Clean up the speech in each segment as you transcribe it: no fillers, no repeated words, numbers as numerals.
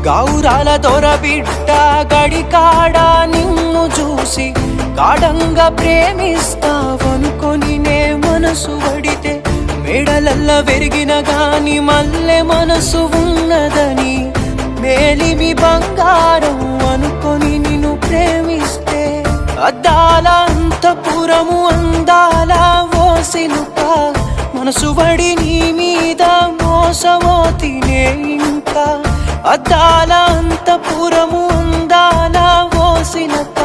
గౌరాల దొరబిడ్డ గడికాడ నిన్ను చూసి గాఢంగా ప్రేమిస్తావనుకొని నే మనసు వడితే మేడలల్ల వెరిగిన గాని మల్లె మనసు ఉన్నదని మేలిమి బంగారం అనుకొని నిన్ను ప్రేమిస్తే అద్దాల అంతపురము అందాల ఓసిలుక మనసు వడి నీ మీద మోసమోతినే ఇంకా అద్దాల అంతపురము అందాల ఓసిలుక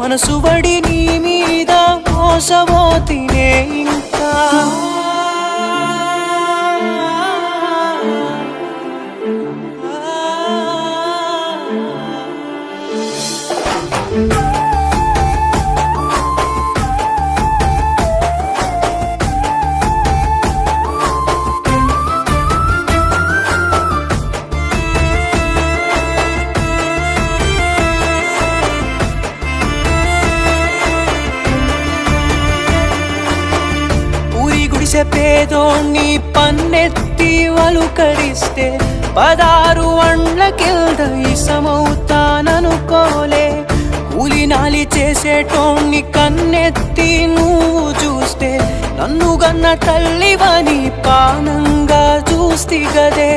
మనసు వడి నీ మీద మోసమోతినే ఇంకా పేదోణ్ణి పన్నెత్తి వలుకరిస్తే 16 అండ్లకిల్ద ఇసమవుతాననుకోలే కూలినాలి చేసేటోణ్ణి కన్నెత్తి నువ్వు చూస్తే నన్ను గన్న తల్లివని పానంగా చూస్తి గదే